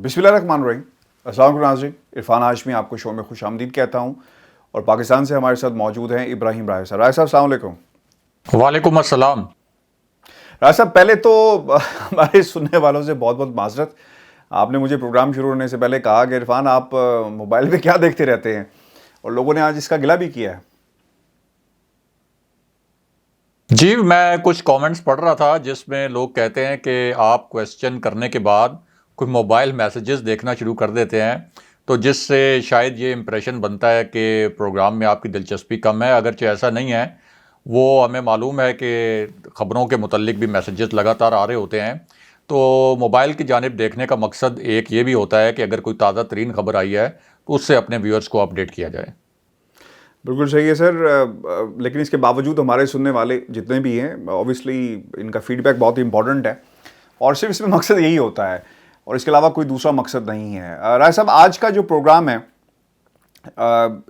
بسم اللہ الرحمن الرحیم۔ السلام علیکم ناظرین، عرفان ہاشمی آپ کو شو میں خوش آمدید کہتا ہوں، اور پاکستان سے ہمارے ساتھ موجود ہیں ابراہیم رائے صاحب۔ رائے صاحب السلام علیکم۔ وعلیکم السلام۔ رائے صاحب پہلے تو ہمارے سننے والوں سے بہت بہت معذرت، آپ نے مجھے پروگرام شروع ہونے سے پہلے کہا کہ عرفان آپ موبائل پہ کیا دیکھتے رہتے ہیں، اور لوگوں نے آج اس کا گلہ بھی کیا ہے۔ جی، میں کچھ کامنٹس پڑھ رہا تھا جس میں لوگ کہتے ہیں کہ آپ کویسچن کرنے کے بعد کوئی موبائل میسیجز دیکھنا شروع کر دیتے ہیں، تو جس سے شاید یہ امپریشن بنتا ہے کہ پروگرام میں آپ کی دلچسپی کم ہے، اگرچہ ایسا نہیں ہے۔ وہ ہمیں معلوم ہے کہ خبروں کے متعلق بھی میسیجز لگاتار آ رہے ہوتے ہیں، تو موبائل کی جانب دیکھنے کا مقصد ایک یہ بھی ہوتا ہے کہ اگر کوئی تازہ ترین خبر آئی ہے تو اس سے اپنے ویورز کو اپڈیٹ کیا جائے۔ بالکل صحیح ہے سر، لیکن اس کے باوجود ہمارے سننے والے جتنے بھی ہیں اوبیسلی ان کا فیڈ بیک بہت امپورٹنٹ ہے، اور صرف اس میں مقصد یہی ہوتا ہے، اور اس کے علاوہ کوئی دوسرا مقصد نہیں ہے۔ رائے صاحب آج کا جو پروگرام ہے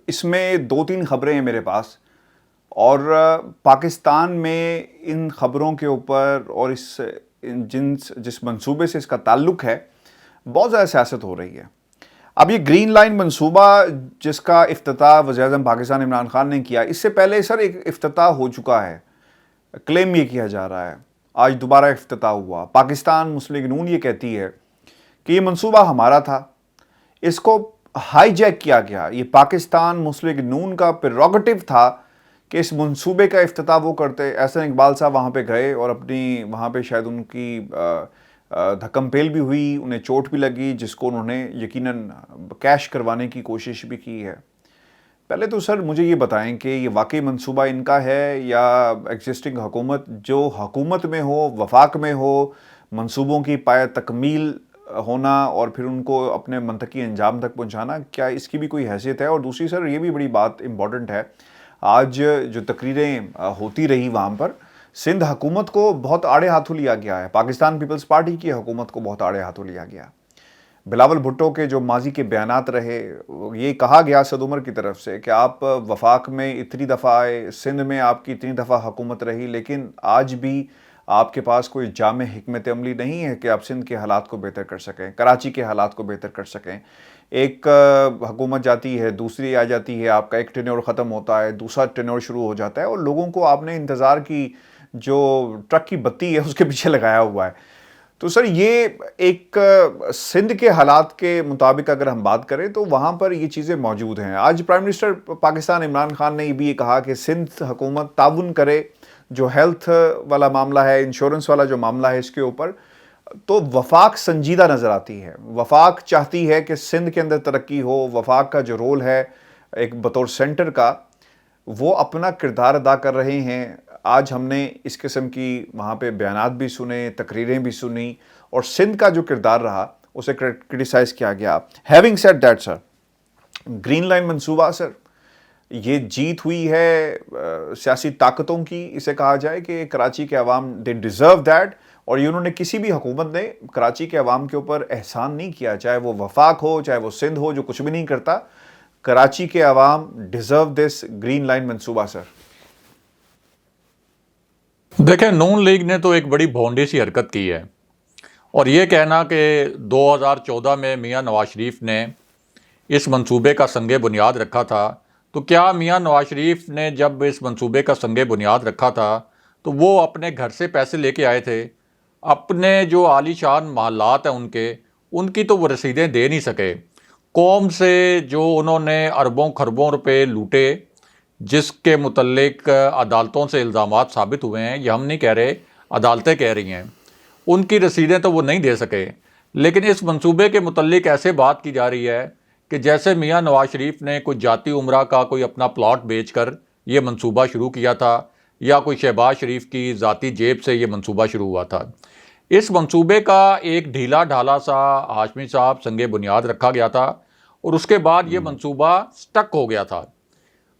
اس میں 2-3 خبریں ہیں میرے پاس، اور پاکستان میں ان خبروں کے اوپر اور جس منصوبے سے اس کا تعلق ہے بہت زیادہ سیاست ہو رہی ہے۔ اب یہ گرین لائن منصوبہ جس کا افتتاح وزیر اعظم پاکستان عمران خان نے کیا، اس سے پہلے سر ایک افتتاح ہو چکا ہے، کلیم یہ کیا جا رہا ہے، آج دوبارہ افتتاح ہوا۔ پاکستان مسلم لیگ نون یہ کہتی ہے کہ یہ منصوبہ ہمارا تھا، اس کو ہائی جیک کیا گیا، یہ پاکستان مسلم لیگ نون کا پریروگیٹو تھا کہ اس منصوبے کا افتتاح وہ کرتے۔ احسن اقبال صاحب وہاں پہ گئے، اور اپنی وہاں پہ شاید ان کی دھکم پیل بھی ہوئی، انہیں چوٹ بھی لگی، جس کو انہوں نے یقیناً کیش کروانے کی کوشش بھی کی ہے۔ پہلے تو سر مجھے یہ بتائیں کہ یہ واقعی منصوبہ ان کا ہے، یا ایگزسٹنگ حکومت جو حکومت میں ہو، وفاق میں ہو، منصوبوں کی پایہ تکمیل ہونا اور پھر ان کو اپنے منطقی انجام تک پہنچانا، کیا اس کی بھی کوئی حیثیت ہے؟ اور دوسری سر یہ بھی بڑی بات امپورٹنٹ ہے، آج جو تقریریں ہوتی رہی وہاں پر، سندھ حکومت کو بہت آڑے ہاتھوں لیا گیا ہے، پاکستان پیپلز پارٹی کی حکومت کو بہت آڑے ہاتھوں لیا گیا۔ بلاول بھٹو کے جو ماضی کے بیانات رہے، یہ کہا گیا صد عمر کی طرف سے کہ آپ وفاق میں اتنی دفعہ آئے، سندھ میں آپ کی اتنی دفعہ حکومت رہی، لیکن آج بھی آپ کے پاس کوئی جامع حکمت عملی نہیں ہے کہ آپ سندھ کے حالات کو بہتر کر سکیں، کراچی کے حالات کو بہتر کر سکیں۔ ایک حکومت جاتی ہے، دوسری آ جاتی ہے، آپ کا ایک ٹینیور ختم ہوتا ہے، دوسرا ٹینیور شروع ہو جاتا ہے، اور لوگوں کو آپ نے انتظار کی جو ٹرک کی بتی ہے اس کے پیچھے لگایا ہوا ہے۔ تو سر یہ ایک سندھ کے حالات کے مطابق اگر ہم بات کریں تو وہاں پر یہ چیزیں موجود ہیں۔ آج پرائم منسٹر پاکستان عمران خان نے بھی یہ کہا کہ سندھ حکومت تعاون کرے، جو ہیلتھ والا معاملہ ہے، انشورنس والا جو معاملہ ہے، اس کے اوپر تو وفاق سنجیدہ نظر آتی ہے۔ وفاق چاہتی ہے کہ سندھ کے اندر ترقی ہو، وفاق کا جو رول ہے ایک بطور سینٹر کا، وہ اپنا کردار ادا کر رہے ہیں۔ آج ہم نے اس قسم کی وہاں پہ بیانات بھی سنے، تقریریں بھی سنی، اور سندھ کا جو کردار رہا اسے کرٹیسائز کیا گیا۔ Having said that sir, green line منصوبہ سر یہ جیت ہوئی ہے سیاسی طاقتوں کی، اسے کہا جائے کہ کراچی کے عوام دے ڈیزرو دیٹ، اور یہ انہوں نے کسی بھی حکومت نے کراچی کے عوام کے اوپر احسان نہیں کیا، چاہے وہ وفاق ہو، چاہے وہ سندھ ہو جو کچھ بھی نہیں کرتا، کراچی کے عوام ڈیزرو دس گرین لائن منصوبہ سر۔ دیکھیں، نون لیگ نے تو ایک بڑی بھونڈی سی حرکت کی ہے، اور یہ کہنا کہ 2014 میں میاں نواز شریف نے اس منصوبے کا سنگ بنیاد رکھا تھا، تو کیا میاں نواز شریف نے جب اس منصوبے کا سنگ بنیاد رکھا تھا تو وہ اپنے گھر سے پیسے لے کے آئے تھے؟ اپنے جو عالی شان محلات ہیں ان کی تو وہ رسیدیں دے نہیں سکے۔ قوم سے جو انہوں نے اربوں خربوں روپے لوٹے، جس کے متعلق عدالتوں سے الزامات ثابت ہوئے ہیں، یہ ہم نہیں کہہ رہے، عدالتیں کہہ رہی ہیں، ان کی رسیدیں تو وہ نہیں دے سکے۔ لیکن اس منصوبے کے متعلق ایسے بات کی جا رہی ہے کہ جیسے میاں نواز شریف نے کوئی جاتی عمرہ کا کوئی اپنا پلاٹ بیچ کر یہ منصوبہ شروع کیا تھا، یا کوئی شہباز شریف کی ذاتی جیب سے یہ منصوبہ شروع ہوا تھا۔ اس منصوبے کا ایک ڈھیلا ڈھالا سا ہاشمی صاحب سنگ بنیاد رکھا گیا تھا، اور اس کے بعد یہ منصوبہ سٹک ہو گیا تھا۔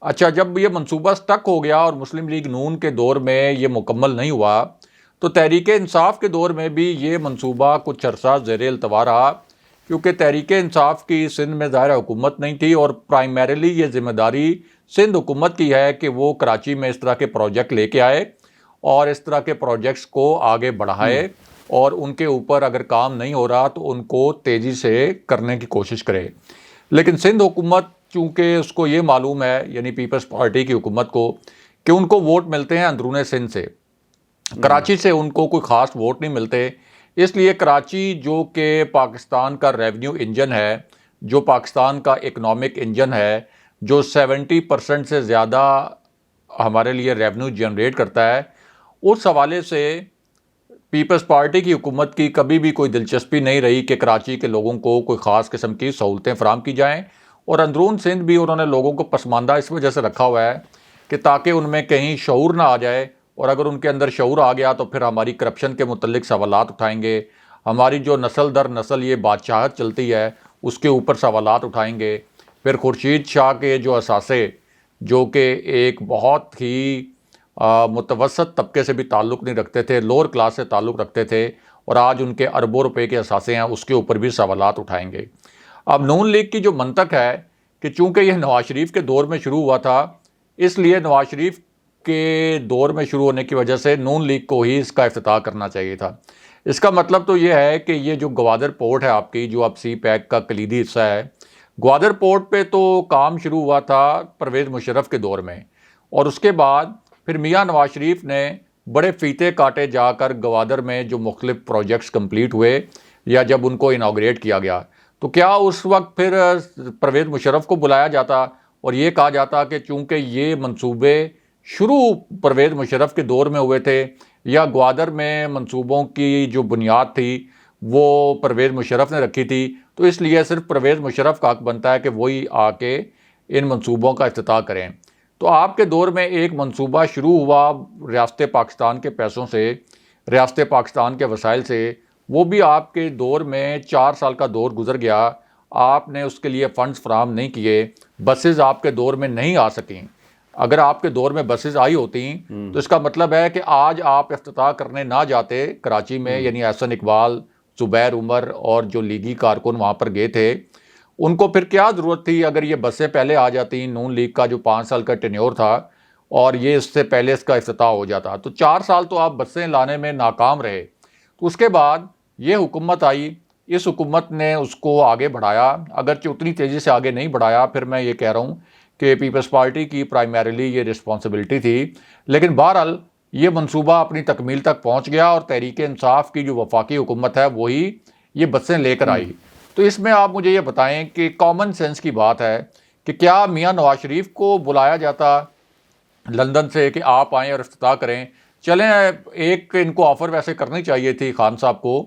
اچھا، جب یہ منصوبہ سٹک ہو گیا اور مسلم لیگ نون کے دور میں یہ مکمل نہیں ہوا، تو تحریک انصاف کے دور میں بھی یہ منصوبہ کچھ عرصہ زیر التوا رہا، کیونکہ تحریک انصاف کی سندھ میں ظاہر حکومت نہیں تھی، اور پرائمریلی یہ ذمہ داری سندھ حکومت کی ہے کہ وہ کراچی میں اس طرح کے پروجیکٹ لے کے آئے اور اس طرح کے پروجیکٹس کو آگے بڑھائے اور ان کے اوپر اگر کام نہیں ہو رہا تو ان کو تیزی سے کرنے کی کوشش کرے. لیکن سندھ حکومت چونکہ اس کو یہ معلوم ہے, یعنی پیپلز پارٹی کی حکومت کو, کہ ان کو ووٹ ملتے ہیں اندرون سندھ سے, کراچی سے ان کو کوئی خاص ووٹ نہیں ملتے, اس لیے کراچی جو کہ پاکستان کا ریونیو انجن ہے, جو پاکستان کا اکنامک انجن ہے, جو 70% سے زیادہ ہمارے لیے ریونیو جنریٹ کرتا ہے, اس حوالے سے پیپلز پارٹی کی حکومت کی کبھی بھی کوئی دلچسپی نہیں رہی کہ کراچی کے لوگوں کو کوئی خاص قسم کی سہولتیں فراہم کی جائیں. اور اندرون سندھ بھی انہوں نے لوگوں کو پسماندہ اس وجہ سے رکھا ہوا ہے کہ تاکہ ان میں کہیں شعور نہ آ جائے, اور اگر ان کے اندر شعور آ گیا تو پھر ہماری کرپشن کے متعلق سوالات اٹھائیں گے, ہماری جو نسل در نسل یہ بادشاہت چلتی ہے اس کے اوپر سوالات اٹھائیں گے. پھر خورشید شاہ کے جو اثاثے, جو کہ ایک بہت ہی متوسط طبقے سے بھی تعلق نہیں رکھتے تھے, لوور کلاس سے تعلق رکھتے تھے, اور آج ان کے اربوں روپے کے اثاثے ہیں, اس کے اوپر بھی سوالات اٹھائیں گے. اب نون لیگ کی جو منطق ہے کہ چونکہ یہ نواز شریف کے دور میں شروع ہوا تھا, اس لیے نواز شریف کے دور میں شروع ہونے کی وجہ سے نون لیگ کو ہی اس کا افتتاح کرنا چاہیے تھا. اس کا مطلب تو یہ ہے کہ یہ جو گوادر پورٹ ہے آپ کی, جو اب سی پیک کا کلیدی حصہ ہے, گوادر پورٹ پہ تو کام شروع ہوا تھا پرویز مشرف کے دور میں, اور اس کے بعد پھر میاں نواز شریف نے بڑے فیتے کاٹے جا کر گوادر میں جو مختلف پروجیکٹس کمپلیٹ ہوئے, یا جب ان کو انوگریٹ کیا گیا, تو کیا اس وقت پھر پرویز مشرف کو بلایا جاتا اور یہ کہا جاتا کہ چونکہ یہ منصوبے شروع پرویز مشرف کے دور میں ہوئے تھے, یا گوادر میں منصوبوں کی جو بنیاد تھی وہ پرویز مشرف نے رکھی تھی, تو اس لیے صرف پرویز مشرف کا حق بنتا ہے کہ وہی آ کے ان منصوبوں کا افتتاح کریں. تو آپ کے دور میں ایک منصوبہ شروع ہوا ریاست پاکستان کے پیسوں سے, ریاست پاکستان کے وسائل سے, وہ بھی آپ کے دور میں 4 سال کا دور گزر گیا, آپ نے اس کے لیے فنڈز فراہم نہیں کیے, بسز آپ کے دور میں نہیں آ سکیں. اگر آپ کے دور میں بسز آئی ہوتی تو اس کا مطلب ہے کہ آج آپ افتتاح کرنے نہ جاتے کراچی میں, یعنی احسن اقبال, زبیر عمر اور جو لیگی کارکن وہاں پر گئے تھے, ان کو پھر کیا ضرورت تھی اگر یہ بسیں پہلے آ جاتی, نون لیگ کا جو 5 سال کا ٹینیور تھا, اور یہ اس سے پہلے اس کا افتتاح ہو جاتا. تو 4 سال تو آپ بسیں لانے میں ناکام رہے. تو اس کے بعد یہ حکومت آئی, اس حکومت نے اس کو آگے بڑھایا, اگرچہ اتنی تیزی سے آگے نہیں بڑھایا. پھر میں یہ کہہ رہا ہوں کہ پیپلز پارٹی کی پرائمریلی یہ رسپانسبلٹی تھی, لیکن بہرحال یہ منصوبہ اپنی تکمیل تک پہنچ گیا, اور تحریک انصاف کی جو وفاقی حکومت ہے وہی یہ بسیں لے کر آئی. تو اس میں آپ مجھے یہ بتائیں کہ کامن سینس کی بات ہے کہ کیا میاں نواز شریف کو بلایا جاتا لندن سے کہ آپ آئیں اور افتتاح کریں؟ چلیں ایک ان کو آفر ویسے کرنی چاہیے تھی خان صاحب کو,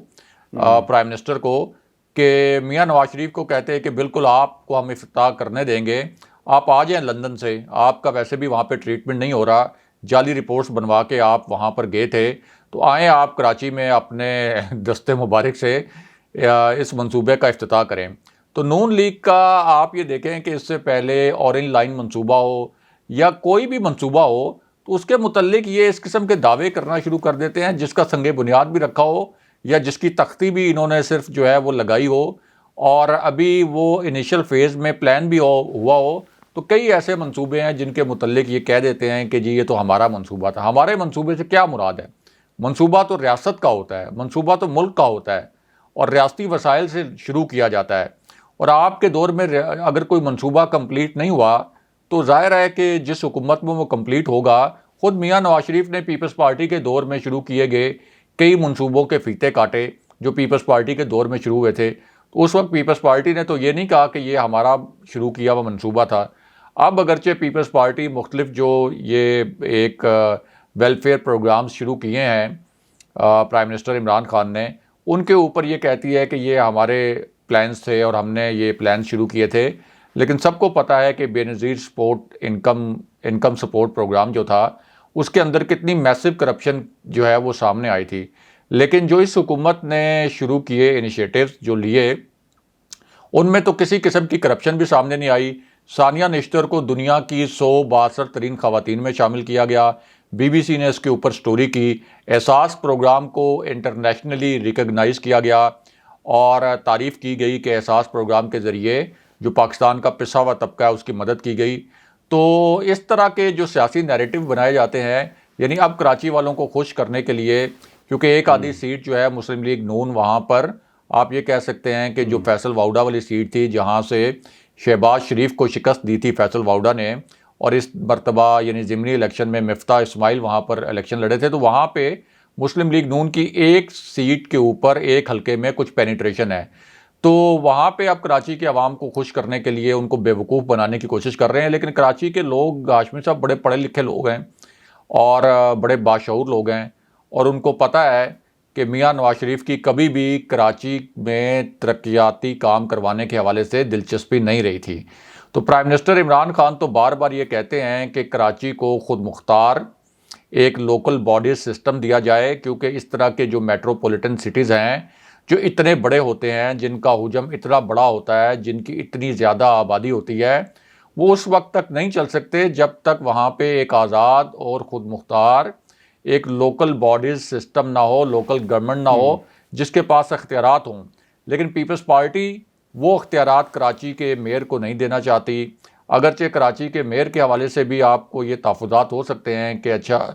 پرائم منسٹر کو, کہ میاں نواز شریف کو کہتے کہ بالکل آپ کو ہم افتتاح کرنے دیں گے, آپ آ جائیں لندن سے, آپ کا ویسے بھی وہاں پہ ٹریٹمنٹ نہیں ہو رہا, جعلی رپورٹس بنوا کے آپ وہاں پر گئے تھے, تو آئیں آپ کراچی میں اپنے دستے مبارک سے اس منصوبے کا افتتاح کریں. تو نون لیگ کا آپ یہ دیکھیں کہ اس سے پہلے اورنج لائن منصوبہ ہو یا کوئی بھی منصوبہ ہو, تو اس کے متعلق یہ اس قسم کے دعوے کرنا شروع کر دیتے ہیں جس کا سنگ بنیاد بھی رکھا ہو, یا جس کی تختی بھی انہوں نے صرف جو ہے وہ لگائی ہو, اور ابھی وہ انیشل فیز میں پلان بھی ہوا ہو. تو کئی ایسے منصوبے ہیں جن کے متعلق یہ کہہ دیتے ہیں کہ جی یہ تو ہمارا منصوبہ تھا. ہمارے منصوبے سے کیا مراد ہے؟ منصوبہ تو ریاست کا ہوتا ہے, منصوبہ تو ملک کا ہوتا ہے, اور ریاستی وسائل سے شروع کیا جاتا ہے. اور آپ کے دور میں اگر کوئی منصوبہ کمپلیٹ نہیں ہوا تو ظاہر ہے کہ جس حکومت میں وہ کمپلیٹ ہوگا, خود میاں نواز شریف نے پیپلز پارٹی کے دور میں شروع کیے گئے کئی منصوبوں کے فیتے کاٹے جو پیپلز پارٹی کے دور میں شروع ہوئے تھے. تو اس وقت پیپلز پارٹی نے تو یہ نہیں کہا کہ یہ ہمارا شروع کیا ہوا منصوبہ تھا. اب اگرچہ پیپلز پارٹی مختلف جو یہ ایک ویلفیئر پروگرامز شروع کیے ہیں پرائم منسٹر عمران خان نے, ان کے اوپر یہ کہتی ہے کہ یہ ہمارے پلانز تھے اور ہم نے یہ پلانز شروع کیے تھے, لیکن سب کو پتہ ہے کہ بے نظیر سپورٹ انکم سپورٹ پروگرام جو تھا اس کے اندر کتنی میسو کرپشن جو ہے وہ سامنے آئی تھی. لیکن جو اس حکومت نے شروع کیے انیشیٹیوز جو لیے, ان میں تو کسی قسم کی کرپشن بھی سامنے نہیں آئی. ثانیہ نشتر کو دنیا کی 100 بااثر ترین خواتین میں شامل کیا گیا, بی بی سی نے اس کے اوپر سٹوری کی, احساس پروگرام کو انٹرنیشنلی ریکگنائز کیا گیا, اور تعریف کی گئی کہ احساس پروگرام کے ذریعے جو پاکستان کا پسا ہوا طبقہ ہے اس کی مدد کی گئی. تو اس طرح کے جو سیاسی نیریٹو بنائے جاتے ہیں, یعنی اب کراچی والوں کو خوش کرنے کے لیے کیونکہ ایک آدھی سیٹ جو ہے مسلم لیگ نون وہاں پر آپ یہ کہہ سکتے ہیں کہ جو فیصل واؤڈا والی سیٹ تھی جہاں سے شہباز شریف کو شکست دی تھی فیصل واؤڈا نے، اور اس مرتبہ یعنی ضمنی الیکشن میں مفتاح اسماعیل وہاں پر الیکشن لڑے تھے، تو وہاں پہ مسلم لیگ نون کی ایک سیٹ کے اوپر ایک حلقے میں کچھ پینیٹریشن ہے. تو وہاں پہ اب کراچی کے عوام کو خوش کرنے کے لیے ان کو بیوقوف بنانے کی کوشش کر رہے ہیں. لیکن کراچی کے لوگ ہاشمی صاحب بڑے پڑھے لکھے لوگ ہیں اور بڑے باشعور لوگ ہیں، اور ان کو پتہ ہے کہ میاں نواز شریف کی کبھی بھی کراچی میں ترقیاتی کام کروانے کے حوالے سے دلچسپی نہیں رہی تھی. تو پرائم منسٹر عمران خان تو بار بار یہ کہتے ہیں کہ کراچی کو خود مختار ایک لوکل باڈی سسٹم دیا جائے، کیونکہ اس طرح کے جو میٹروپولیٹن سٹیز ہیں جو اتنے بڑے ہوتے ہیں، جن کا حجم اتنا بڑا ہوتا ہے، جن کی اتنی زیادہ آبادی ہوتی ہے، وہ اس وقت تک نہیں چل سکتے جب تک وہاں پہ ایک آزاد اور خود مختار ایک لوکل باڈیز سسٹم نہ ہو، لوکل گورنمنٹ نہ ہو جس کے پاس اختیارات ہوں. لیکن پیپلز پارٹی وہ اختیارات کراچی کے میئر کو نہیں دینا چاہتی. اگرچہ کراچی کے میئر کے حوالے سے بھی آپ کو یہ تحفظات ہو سکتے ہیں کہ اچھا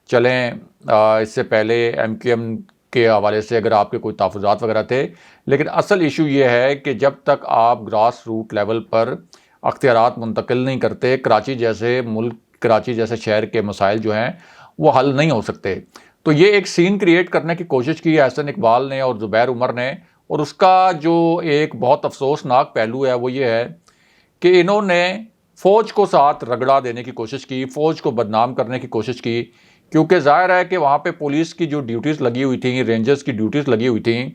چلیں اس سے پہلے ایم کیو ایم کے حوالے سے اگر آپ کے کوئی تحفظات وغیرہ تھے، لیکن اصل ایشو یہ ہے کہ جب تک آپ گراس روٹ لیول پر اختیارات منتقل نہیں کرتے، کراچی جیسے ملک، کراچی جیسے شہر کے مسائل جو ہیں وہ حل نہیں ہو سکتے. تو یہ ایک سین کریٹ کرنے کی کوشش کی احسن اقبال نے اور زبیر عمر نے، اور اس کا جو ایک بہت افسوسناک پہلو ہے وہ یہ ہے کہ انہوں نے فوج کو ساتھ رگڑا دینے کی کوشش کی، فوج کو بدنام کرنے کی کوشش کی، کیونکہ ظاہر ہے کہ وہاں پہ پولیس کی جو ڈیوٹیز لگی ہوئی تھیں، رینجرز کی ڈیوٹیز لگی ہوئی تھیں،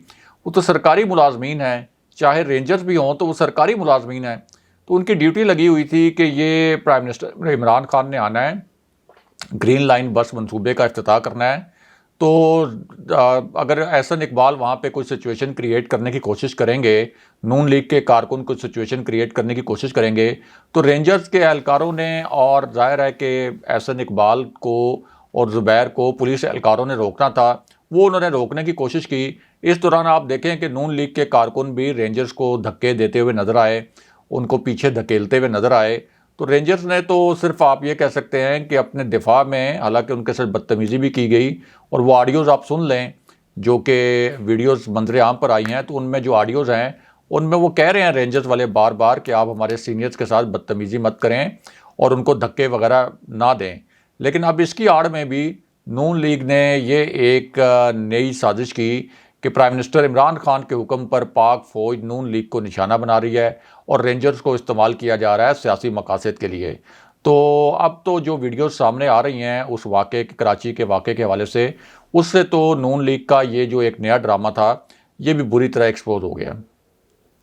وہ تو سرکاری ملازمین ہیں، چاہے رینجرز بھی ہوں تو وہ سرکاری ملازمین ہیں. تو ان کی ڈیوٹی لگی ہوئی تھی کہ یہ پرائم منسٹر عمران خان نے آنا ہے، گرین لائن بس منصوبے کا افتتاح کرنا ہے. تو اگر احسن اقبال وہاں پہ کوئی سچویشن کریٹ کرنے کی کوشش کریں گے، نون لیگ کے کارکن کوئی سچویشن کریٹ کرنے کی کوشش کریں گے، تو رینجرز کے اہلکاروں نے اور ظاہر ہے کہ احسن اقبال کو اور زبیر کو پولیس اہلکاروں نے روکنا تھا، وہ انہوں نے روکنے کی کوشش کی. اس دوران آپ دیکھیں کہ نون لیگ کے کارکن بھی رینجرز کو دھکے دیتے ہوئے نظر آئے، ان کو پیچھے دھکیلتے ہوئے نظر آئے. تو رینجرز نے تو صرف آپ یہ کہہ سکتے ہیں کہ اپنے دفاع میں، حالانکہ ان کے ساتھ بدتمیزی بھی کی گئی، اور وہ آڈیوز آپ سن لیں جو کہ ویڈیوز منظر عام پر آئی ہیں، تو ان میں جو آڈیوز ہیں ان میں وہ کہہ رہے ہیں رینجرز والے بار بار کہ آپ ہمارے سینئرز کے ساتھ بدتمیزی مت کریں اور ان کو دھکے وغیرہ نہ دیں. لیکن اب اس کی آڑ میں بھی نون لیگ نے یہ ایک نئی سازش کی کہ پرائم منسٹر عمران خان کے حکم پر پاک فوج نون لیگ کو نشانہ بنا رہی ہے اور رینجرز کو استعمال کیا جا رہا ہے سیاسی مقاصد کے لیے. تو اب تو جو ویڈیوز سامنے آ رہی ہیں اس واقعے کے، کراچی کے واقعے کے حوالے سے، اس سے تو نون لیگ کا یہ جو ایک نیا ڈرامہ تھا یہ بھی بری طرح ایکسپوز ہو گیا.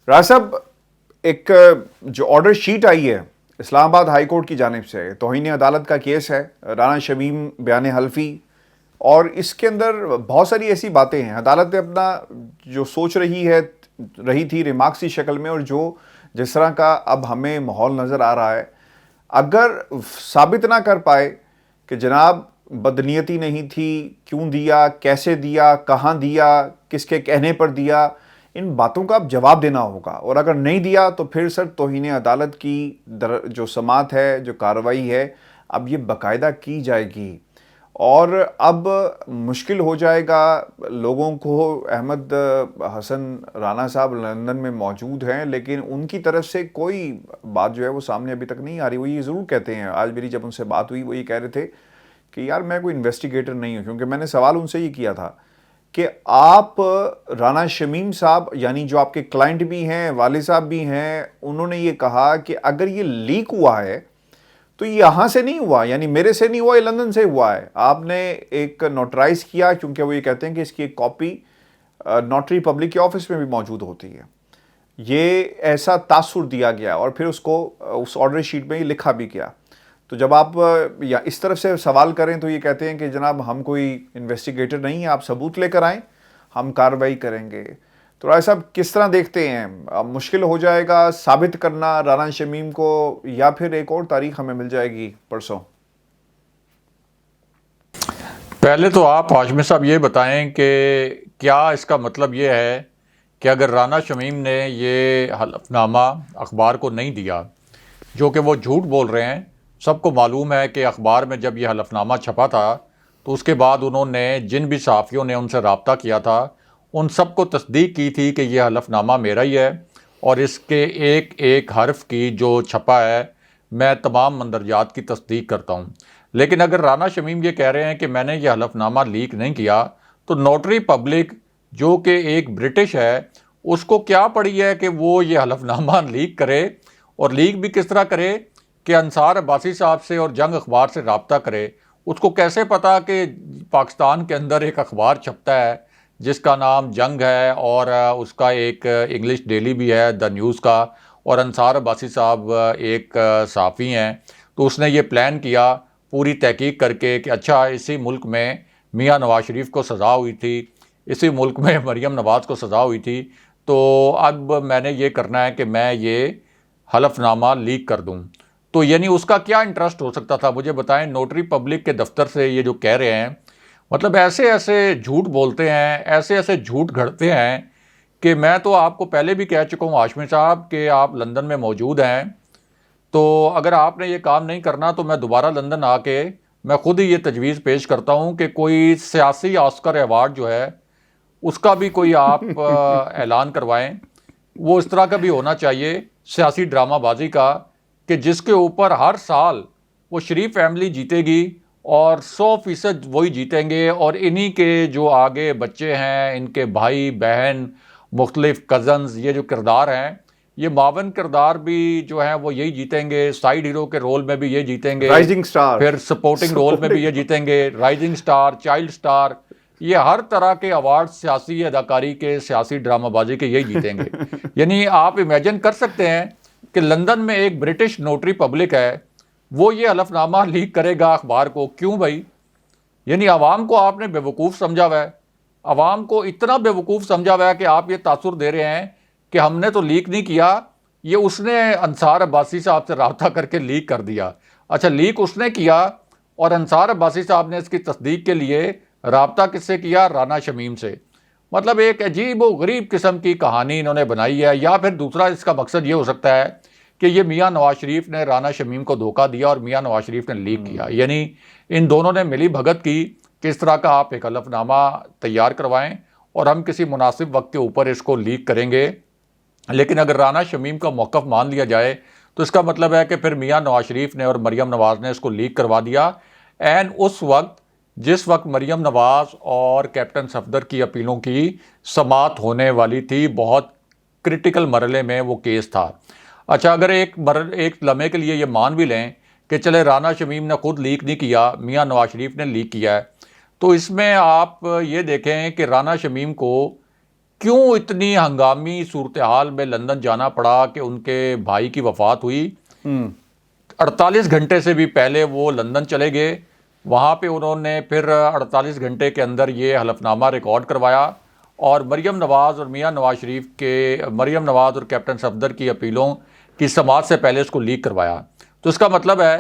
راز صاحب، ایک جو آرڈر شیٹ آئی ہے اسلام آباد ہائی کورٹ کی جانب سے، توہین عدالت کا کیس ہے، رانا شمیم بیان حلفی، اور اس کے اندر بہت ساری ایسی باتیں ہیں. عدالت نے اپنا جو سوچ رہی تھی ریمارکس کی شکل میں، اور جو جس طرح کا اب ہمیں ماحول نظر آ رہا ہے، اگر ثابت نہ کر پائے کہ جناب بدنیتی نہیں تھی، کیوں دیا، کیسے دیا، کہاں دیا، کس کے کہنے پر دیا، ان باتوں کا اب جواب دینا ہوگا. اور اگر نہیں دیا تو پھر سر توہین عدالت کی جو سماعت ہے، جو کارروائی ہے، اب یہ باقاعدہ کی جائے گی، اور اب مشکل ہو جائے گا لوگوں کو. احمد حسن رانا صاحب لندن میں موجود ہیں، لیکن ان کی طرف سے کوئی بات جو ہے وہ سامنے ابھی تک نہیں آ رہی. وہ یہ ضرور کہتے ہیں، آج میری جب ان سے بات ہوئی وہ یہ کہہ رہے تھے کہ یار میں کوئی انویسٹیگیٹر نہیں ہوں، کیونکہ میں نے سوال ان سے یہ کیا تھا کہ آپ رانا شمیم صاحب، یعنی جو آپ کے کلائنٹ بھی ہیں، والد صاحب بھی ہیں، انہوں نے یہ کہا کہ اگر یہ لیک ہوا ہے تو یہ یہاں سے نہیں ہوا، یعنی میرے سے نہیں ہوا، یہ لندن سے ہوا ہے. آپ نے ایک نوٹرائز کیا، کیونکہ وہ یہ کہتے ہیں کہ اس کی ایک کاپی نوٹری پبلک کے آفس میں بھی موجود ہوتی ہے. یہ ایسا تاثر دیا گیا اور پھر اس کو اس آرڈر شیٹ میں یہ لکھا بھی گیا. تو جب آپ یا اس طرف سے سوال کریں تو یہ کہتے ہیں کہ جناب ہم کوئی انویسٹیگیٹر نہیں ہیں، آپ ثبوت لے کر آئیں، ہم کارروائی کریں گے. تو رائے صاحب کس طرح دیکھتے ہیں، مشکل ہو جائے گا ثابت کرنا رانا شمیم کو، یا پھر ایک اور تاریخ ہمیں مل جائے گی پرسوں؟ پہلے تو آپ ہاشمی صاحب یہ بتائیں کہ کیا اس کا مطلب یہ ہے کہ اگر رانا شمیم نے یہ حلف نامہ اخبار کو نہیں دیا، جو کہ وہ جھوٹ بول رہے ہیں، سب کو معلوم ہے کہ اخبار میں جب یہ حلف نامہ چھپا تھا تو اس کے بعد انہوں نے جن بھی صحافیوں نے ان سے رابطہ کیا تھا ان سب کو تصدیق کی تھی کہ یہ حلف نامہ میرا ہی ہے اور اس کے ایک ایک حرف کی جو چھپا ہے میں تمام مندرجات کی تصدیق کرتا ہوں. لیکن اگر رانا شمیم یہ کہہ رہے ہیں کہ میں نے یہ حلف نامہ لیک نہیں کیا تو نوٹری پبلک جو کہ ایک برٹش ہے اس کو کیا پڑی ہے کہ وہ یہ حلف نامہ لیک کرے, اور لیک بھی کس طرح کرے کہ انصار عباسی صاحب سے اور جنگ اخبار سے رابطہ کرے. اس کو کیسے پتا کہ پاکستان کے اندر ایک اخبار چھپتا ہے جس کا نام جنگ ہے اور اس کا ایک انگلش ڈیلی بھی ہے دا نیوز کا, اور انصار عباسی صاحب ایک صحافی ہیں. تو اس نے یہ پلان کیا پوری تحقیق کر کے کہ اچھا اسی ملک میں میاں نواز شریف کو سزا ہوئی تھی, اسی ملک میں مریم نواز کو سزا ہوئی تھی, تو اب میں نے یہ کرنا ہے کہ میں یہ حلف نامہ لیک کر دوں. تو یعنی اس کا کیا انٹرسٹ ہو سکتا تھا مجھے بتائیں. نوٹری پبلک کے دفتر سے یہ جو کہہ رہے ہیں مطلب ایسے ایسے جھوٹ بولتے ہیں, ایسے ایسے جھوٹ گھڑتے ہیں کہ میں تو آپ کو پہلے بھی کہہ چکا ہوں ہاشمی صاحب کہ آپ لندن میں موجود ہیں, تو اگر آپ نے یہ کام نہیں کرنا تو میں دوبارہ لندن آ کے میں خود ہی یہ تجویز پیش کرتا ہوں کہ کوئی سیاسی آسکر ایوارڈ جو ہے اس کا بھی کوئی آپ اعلان کروائیں. وہ اس طرح کا بھی ہونا چاہیے سیاسی ڈرامہ بازی کا کہ جس کے اوپر ہر سال وہ شریف فیملی جیتے گی اور 100% وہی جیتیں گے, اور انہی کے جو آگے بچے ہیں ان کے بھائی بہن مختلف کزنز یہ جو کردار ہیں یہ معاون کردار بھی جو ہیں وہ یہی جیتیں گے, سائیڈ ہیرو کے رول میں بھی یہ جیتیں گے, رائزنگ سٹار, پھر سپورٹنگ رول میں بھی یہ جیتیں گے, رائزنگ سٹار, چائلڈ سٹار, یہ ہر طرح کے ایوارڈ سیاسی اداکاری کے سیاسی ڈرامہ بازی کے یہی جیتیں گے. یعنی آپ امیجن کر سکتے ہیں کہ لندن میں ایک برٹش نوٹری پبلک ہے وہ یہ حلف نامہ لیک کرے گا اخبار کو. کیوں بھائی؟ یعنی عوام کو آپ نے بیوقوف سمجھا ہوا ہے, عوام کو اتنا بیوقوف سمجھا ہوا ہے کہ آپ یہ تاثر دے رہے ہیں کہ ہم نے تو لیک نہیں کیا, یہ اس نے انصار عباسی صاحب سے رابطہ کر کے لیک کر دیا. اچھا لیک اس نے کیا اور انصار عباسی صاحب نے اس کی تصدیق کے لیے رابطہ کس سے کیا؟ رانا شمیم سے. مطلب ایک عجیب و غریب قسم کی کہانی انہوں نے بنائی ہے. یا پھر دوسرا اس کا مقصد یہ ہو سکتا ہے کہ یہ میاں نواز شریف نے رانا شمیم کو دھوکہ دیا اور میاں نواز شریف نے لیک کیا. یعنی ان دونوں نے ملی بھگت کی کہ اس طرح کا آپ ایک حلف نامہ تیار کروائیں اور ہم کسی مناسب وقت کے اوپر اس کو لیک کریں گے. لیکن اگر رانا شمیم کا موقف مان لیا جائے تو اس کا مطلب ہے کہ پھر میاں نواز شریف نے اور مریم نواز نے اس کو لیک کروا دیا این اس وقت جس وقت مریم نواز اور کیپٹن صفدر کی اپیلوں کی سماعت ہونے والی تھی. بہت کرٹیکل مرحلے میں وہ کیس تھا. اچھا اگر ایک لمحے کے لیے یہ مان بھی لیں کہ چلے رانا شمیم نے خود لیک نہیں کیا, میاں نواز شریف نے لیک کیا ہے, تو اس میں آپ یہ دیکھیں کہ رانا شمیم کو کیوں اتنی ہنگامی صورتحال میں لندن جانا پڑا کہ ان کے بھائی کی وفات ہوئی. 48 گھنٹے سے بھی پہلے وہ لندن چلے گئے, وہاں پہ انہوں نے پھر 48 گھنٹے کے اندر یہ حلف نامہ ریکارڈ کروایا اور مریم نواز اور میاں نواز شریف کے مریم نواز اور کیپٹن صفدر کی اپیلوں کی سماعت سے پہلے اس کو لیک کروایا. تو اس کا مطلب ہے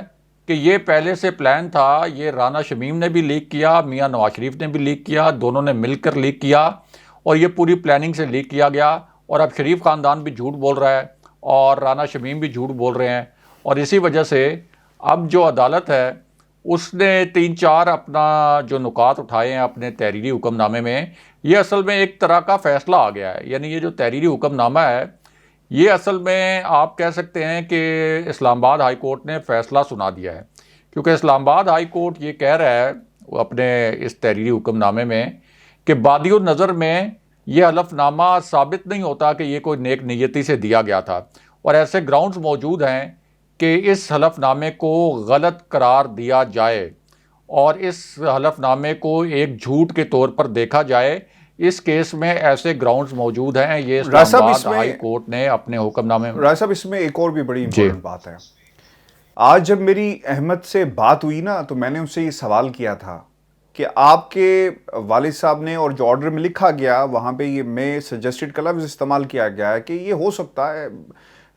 کہ یہ پہلے سے پلان تھا. یہ رانا شمیم نے بھی لیک کیا, میاں نواز شریف نے بھی لیک کیا, دونوں نے مل کر لیک کیا اور یہ پوری پلاننگ سے لیک کیا گیا. اور اب شریف خاندان بھی جھوٹ بول رہا ہے اور رانا شمیم بھی جھوٹ بول رہے ہیں, اور اسی وجہ سے اب جو عدالت ہے اس نے 3-4 اپنا جو نکات اٹھائے ہیں اپنے تحریری حکم نامے میں, یہ اصل میں ایک طرح کا فیصلہ آ گیا ہے. یعنی یہ جو تحریری حکم نامہ ہے یہ اصل میں آپ کہہ سکتے ہیں کہ اسلام آباد ہائی کورٹ نے فیصلہ سنا دیا ہے, کیونکہ اسلام آباد ہائی کورٹ یہ کہہ رہا ہے اپنے اس تحریری حکم نامے میں کہ بادی النظر میں یہ حلف نامہ ثابت نہیں ہوتا کہ یہ کوئی نیک نیتی سے دیا گیا تھا, اور ایسے گراؤنڈز موجود ہیں کہ اس حلف نامے کو غلط قرار دیا جائے اور اس حلف نامے کو ایک جھوٹ کے طور پر دیکھا جائے. اس کیس میں ایسے گراؤنڈز موجود ہیں. یہ اسلام آباد ہائی کورٹ نے اپنے حکم نامے میں. راج صاحب اس میں ایک اور بھی بڑی امپورٹنٹ بات ہے. آج جب میری احمد سے بات ہوئی نا تو میں نے اس سے یہ سوال کیا تھا کہ آپ کے والد صاحب نے اور جو آرڈر میں لکھا گیا وہاں پہ یہ میں سجسٹڈ کا لفظ استعمال کیا گیا ہے کہ یہ ہو سکتا ہے,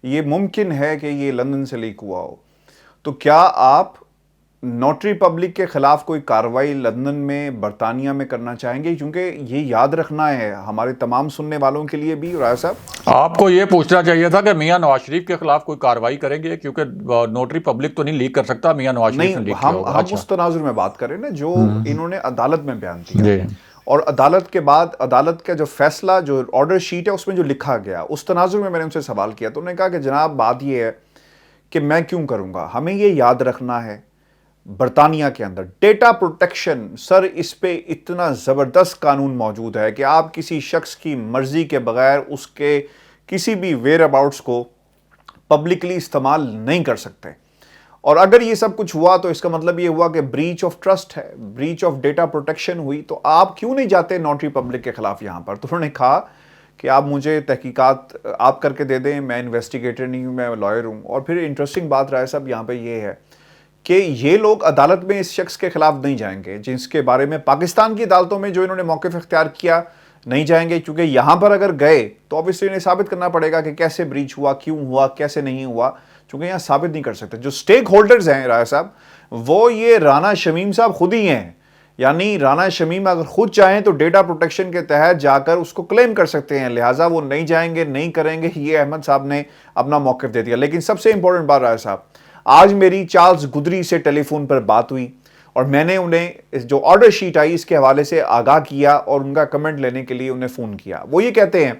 یہ ممکن ہے کہ یہ لندن سے لیک ہوا ہو, تو کیا آپ نوٹری پبلک کے خلاف کوئی کارروائی لندن میں برطانیہ میں کرنا چاہیں گے؟ کیونکہ یہ یاد رکھنا ہے ہمارے تمام سننے والوں کے لیے بھی رایا صاحب، آپ کو یہ پوچھنا چاہیے تھا کہ میاں نواز شریف کے خلاف کوئی کارروائی کریں گے، کیونکہ نوٹری پبلک تو نہیں لیک کر سکتا، میاں نواز شریف نے نہیں لیک کیا ہم ہوگا۔ اچھا اس تناظر میں بات کریں نا جو انہوں نے عدالت میں بیان جی دیا، اور عدالت کے بعد عدالت کا جو فیصلہ جو آرڈر شیٹ ہے اس میں جو لکھا گیا، اس تناظر میں نے ان سے سوال کیا تو انہوں نے کہا کہ جناب بات یہ ہے کہ میں کیوں کروں گا، ہمیں یہ یاد رکھنا ہے برطانیہ کے اندر ڈیٹا پروٹیکشن، سر اس پہ اتنا زبردست قانون موجود ہے کہ آپ کسی شخص کی مرضی کے بغیر اس کے کسی بھی ویئر اباؤٹس کو پبلکلی استعمال نہیں کر سکتے، اور اگر یہ سب کچھ ہوا تو اس کا مطلب یہ ہوا کہ بریچ آف ٹرسٹ ہے، بریچ آف ڈیٹا پروٹیکشن ہوئی، تو آپ کیوں نہیں جاتے نوٹری پبلک کے خلاف یہاں پر؟ تو انہوں نے کہا کہ آپ مجھے تحقیقات آپ کر کے دے دیں، میں انویسٹیگیٹر نہیں ہوں، میں لائر ہوں۔ اور پھر انٹرسٹنگ بات رائے صاحب یہاں پہ یہ ہے کہ یہ لوگ عدالت میں اس شخص کے خلاف نہیں جائیں گے جس کے بارے میں پاکستان کی عدالتوں میں جو انہوں نے موقف اختیار کیا نہیں جائیں گے، کیونکہ یہاں پر اگر گئے تو obviously انہیں ثابت کرنا پڑے گا کہ کیسے بریچ ہوا، کیوں ہوا، کیسے نہیں ہوا، چونکہ یہاں ثابت نہیں کر سکتے۔ جو سٹیک ہولڈرز ہیں رایا صاحب وہ یہ رانا شمیم صاحب خود ہی ہیں، یعنی رانا شمیم اگر خود چاہیں تو ڈیٹا پروٹیکشن کے تحت جا کر اس کو کلیم کر سکتے ہیں، لہٰذا وہ نہیں جائیں گے، نہیں کریں گے، یہ احمد صاحب نے اپنا موقف دے دیا۔ لیکن سب سے امپورٹنٹ بات رایا صاحب، آج میری چارلز گدری سے ٹیلی فون پر بات ہوئی اور میں نے انہیں جو آرڈر شیٹ آئی اس کے حوالے سے آگاہ کیا اور ان کا کمنٹ لینے کے لیے انہیں فون کیا۔ وہ یہ کہتے ہیں،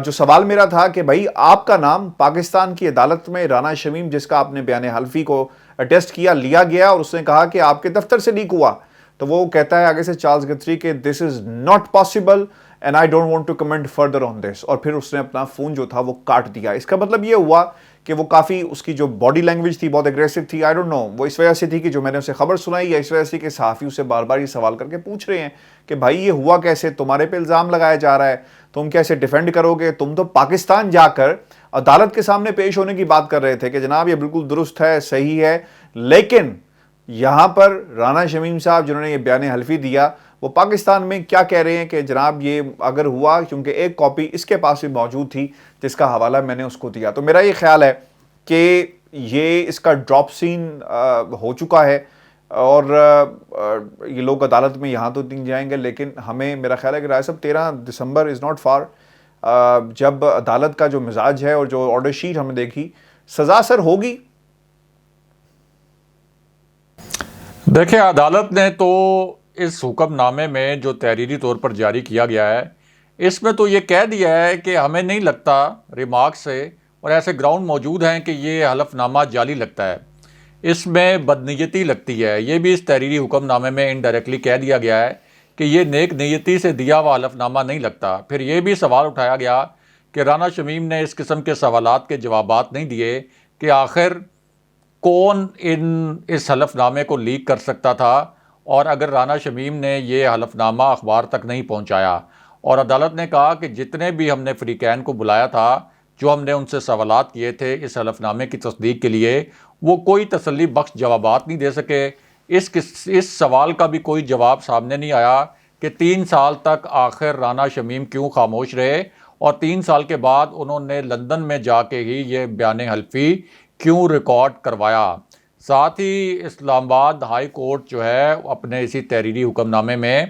جو سوال میرا تھا کہ بھائی آپ کا نام پاکستان کی عدالت میں رانا شمیم جس کا آپ نے بیان حلفی کو اٹیسٹ کیا لیا گیا، اور اس نے کہا کہ آپ کے دفتر سے لیک ہوا، تو وہ کہتا ہے آگے سے چارلز گتری کہ this is not possible and I don't want to comment further on this, اور پھر اس نے اپنا فون جو تھا وہ کاٹ دیا۔ اس کا مطلب یہ ہوا کہ وہ کافی اس کی جو باڈی لینگویج تھی بہت اگریسو تھی، آئی ڈونٹ نو وہ اس وجہ سے تھی کہ جو میں نے اسے خبر سنائی، یا اس وجہ سے کہ صحافی اسے بار بار یہ سوال کر کے پوچھ رہے ہیں کہ بھائی یہ ہوا کیسے، تمہارے پہ الزام لگایا جا رہا ہے، تم کیسے ڈیفینڈ کرو گے؟ تم تو پاکستان جا کر عدالت کے سامنے پیش ہونے کی بات کر رہے تھے کہ جناب یہ بالکل درست ہے، صحیح ہے، لیکن یہاں پر رانا شمیم صاحب جنہوں نے یہ بیان حلفی دیا وہ پاکستان میں کیا کہہ رہے ہیں کہ جناب یہ اگر ہوا، کیونکہ ایک کاپی اس کے پاس بھی موجود تھی جس کا حوالہ میں نے اس کو دیا۔ تو میرا یہ خیال ہے کہ یہ اس کا ڈراپ سین ہو چکا ہے، اور یہ لوگ عدالت میں یہاں تو نہیں جائیں گے، لیکن ہمیں میرا خیال ہے کہ رائے صاحب 13 دسمبر از ناٹ فار، جب عدالت کا جو مزاج ہے اور جو آرڈر شیٹ ہم نے دیکھی، سزا سر ہوگی۔ دیکھیں عدالت نے تو اس حکم نامے میں جو تحریری طور پر جاری کیا گیا ہے اس میں تو یہ کہہ دیا ہے کہ ہمیں نہیں لگتا ریمارک سے، اور ایسے گراؤنڈ موجود ہیں کہ یہ حلف نامہ جعلی لگتا ہے، اس میں بدنیتی لگتی ہے۔ یہ بھی اس تحریری حکم نامے میں انڈائریکٹلی کہہ دیا گیا ہے کہ یہ نیک نیتی سے دیا ہوا حلف نامہ نہیں لگتا۔ پھر یہ بھی سوال اٹھایا گیا کہ رانا شمیم نے اس قسم کے سوالات کے جوابات نہیں دیے کہ آخر کون اس حلف نامے کو لیک کر سکتا تھا، اور اگر رانا شمیم نے یہ حلف نامہ اخبار تک نہیں پہنچایا۔ اور عدالت نے کہا کہ جتنے بھی ہم نے فریقین کو بلایا تھا، جو ہم نے ان سے سوالات کیے تھے اس حلف نامے کی تصدیق کے لیے، وہ کوئی تسلی بخش جوابات نہیں دے سکے۔ اس سوال کا بھی کوئی جواب سامنے نہیں آیا کہ 3 سال تک آخر رانا شمیم کیوں خاموش رہے، اور 3 سال کے بعد انہوں نے لندن میں جا کے ہی یہ بیان حلفی کیوں ریکارڈ کروایا۔ ساتھ ہی اسلام آباد ہائی کورٹ جو ہے اپنے اسی تحریری حکم نامے میں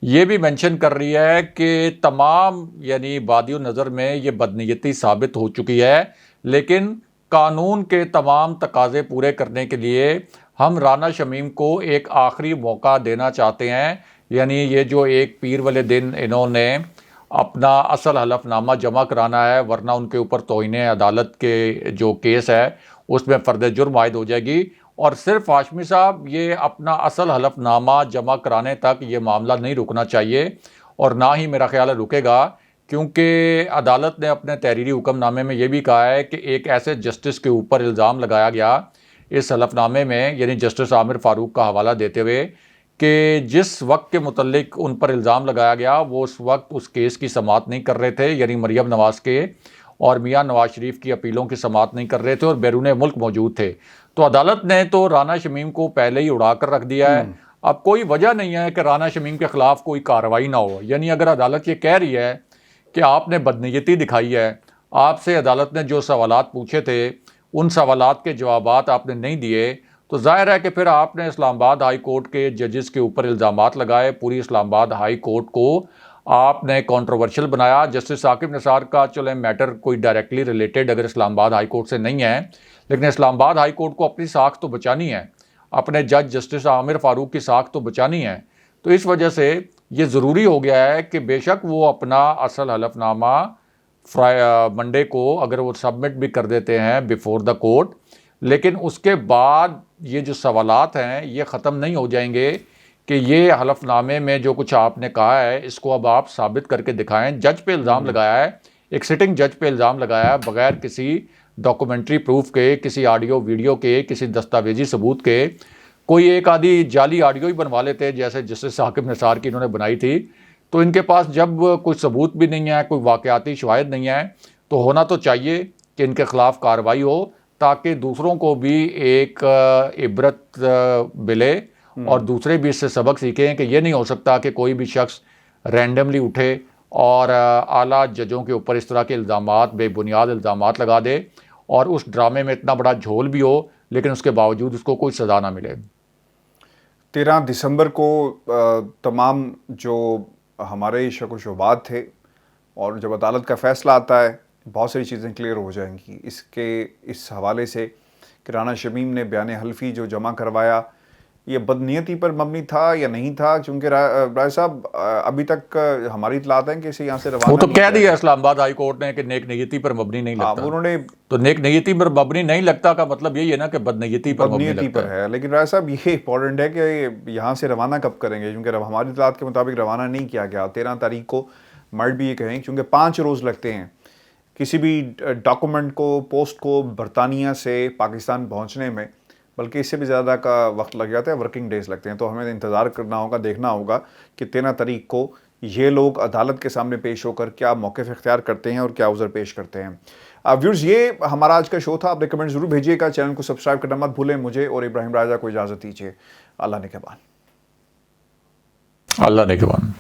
یہ بھی مینشن کر رہی ہے کہ تمام یعنی بادی نظر میں یہ بدنیتی ثابت ہو چکی ہے، لیکن قانون کے تمام تقاضے پورے کرنے کے لیے ہم رانا شمیم کو ایک آخری موقع دینا چاہتے ہیں، یعنی یہ جو ایک پیر والے دن انہوں نے اپنا اصل حلف نامہ جمع کرانا ہے، ورنہ ان کے اوپر توہین عدالت کے جو کیس ہے اس میں فرد جرم عائد ہو جائے گی۔ اور صرف ہاشمی صاحب یہ اپنا اصل حلف نامہ جمع کرانے تک یہ معاملہ نہیں رکنا چاہیے، اور نہ ہی میرا خیال ہے رکے گا، کیونکہ عدالت نے اپنے تحریری حکم نامے میں یہ بھی کہا ہے کہ ایک ایسے جسٹس کے اوپر الزام لگایا گیا اس حلف نامے میں، یعنی جسٹس عامر فاروق کا حوالہ دیتے ہوئے، کہ جس وقت کے متعلق ان پر الزام لگایا گیا وہ اس وقت اس کیس کی سماعت نہیں کر رہے تھے، یعنی مریم نواز کے اور میاں نواز شریف کی اپیلوں کی سماعت نہیں کر رہے تھے اور بیرون ملک موجود تھے۔ تو عدالت نے تو رانا شمیم کو پہلے ہی اڑا کر رکھ دیا ہے، اب کوئی وجہ نہیں ہے کہ رانا شمیم کے خلاف کوئی کارروائی نہ ہو۔ یعنی اگر عدالت یہ کہہ رہی ہے کہ آپ نے بدنیتی دکھائی ہے، آپ سے عدالت نے جو سوالات پوچھے تھے ان سوالات کے جوابات آپ نے نہیں دیے، تو ظاہر ہے کہ پھر آپ نے اسلام آباد ہائی کورٹ کے ججز کے اوپر الزامات لگائے، پوری اسلام آباد ہائی کورٹ کو آپ نے کنٹروورشل بنایا۔ جسٹس ثاقب نثار کا چلیں میٹر کوئی ڈائریکٹلی ریلیٹڈ اگر اسلام آباد ہائی کورٹ سے نہیں ہے، لیکن اسلام آباد ہائی کورٹ کو اپنی ساکھ تو بچانی ہے، اپنے جج جسٹس عامر فاروق کی ساکھ تو بچانی ہے۔ تو اس وجہ سے یہ ضروری ہو گیا ہے کہ بے شک وہ اپنا اصل حلف نامہ منڈے کو اگر وہ سبمٹ بھی کر دیتے ہیں بیفور دا کورٹ، لیکن اس کے بعد یہ جو سوالات ہیں یہ ختم نہیں ہو جائیں گے کہ یہ حلف نامے میں جو کچھ آپ نے کہا ہے اس کو اب آپ ثابت کر کے دکھائیں۔ جج پہ الزام لگایا ہے، ایک سٹنگ جج پہ الزام لگایا ہے بغیر کسی ڈاکومنٹری پروف کے، کسی آڈیو ویڈیو کے، کسی دستاویزی ثبوت کے۔ کوئی ایک آدھی جعلی آڈیو ہی بنوا لیتے جیسے جسٹس ثاقب نثار کی انہوں نے بنائی تھی، تو ان کے پاس جب کوئی ثبوت بھی نہیں ہے، کوئی واقعاتی شواہد نہیں ہے، تو ہونا تو چاہیے کہ ان کے خلاف کارروائی ہو تاکہ دوسروں کو بھی ایک عبرت ملے اور دوسرے بھی اس سے سبق سیکھیں کہ یہ نہیں ہو سکتا کہ کوئی بھی شخص رینڈملی اٹھے اور اعلیٰ ججوں کے اوپر اس طرح کے الزامات، بے بنیاد الزامات لگا دے اور اس ڈرامے میں اتنا بڑا جھول بھی ہو لیکن اس کے باوجود اس کو کوئی سزا نہ ملے۔ 13 دسمبر کو تمام جو ہمارے شک و شبہات تھے اور جب عدالت کا فیصلہ آتا ہے بہت ساری چیزیں کلیئر ہو جائیں گی۔ اس حوالے سے کہ رانا شمیم نے بیان حلفی جو جمع کروایا یہ بدنیتی پر مبنی تھا یا نہیں تھا، چونکہ رائے صاحب ابھی تک ہماری اطلاعات ہیں کہ اسے یہاں سے روانہ وہ تو نہیں کہہ کیا دیا گیا۔ اسلام آباد ہائی کورٹ نے کہ نیک نیتی پر مبنی نہیں لگتا۔ انہوں نے تو نیک نیتی پر مبنی نہیں لگتا کا مطلب یہی ہے نا کہ بدنیتی پر مبنی بدنیتی لگتا پر ہے، لیکن رائے صاحب یہ امپورٹنٹ ہے کہ یہاں سے روانہ کب کریں گے، کیونکہ ہماری اطلاعات کے مطابق روانہ نہیں کیا گیا 13 تاریخ کو۔ مرد بھی یہ کہیں کیونکہ 5 روز لگتے ہیں کسی بھی ڈاکومنٹ کو، پوسٹ کو برطانیہ سے پاکستان پہنچنے میں، بلکہ اس سے بھی زیادہ کا وقت لگ جاتا ہے، ورکنگ ڈیز لگتے ہیں۔ تو ہمیں انتظار کرنا ہوگا، دیکھنا ہوگا کہ 13 تاریخ کو یہ لوگ عدالت کے سامنے پیش ہو کر کیا موقف اختیار کرتے ہیں اور کیا عذر پیش کرتے ہیں۔ ویورز، یہ ہمارا آج کا شو تھا۔ آپ نے کمنٹ ضرور بھیجیے گا، چینل کو سبسکرائب کرنا مت بھولیں۔ مجھے اور ابراہیم راجہ کو اجازت دیجیے۔ اللہ نگہبان۔ اللہ نگہبان۔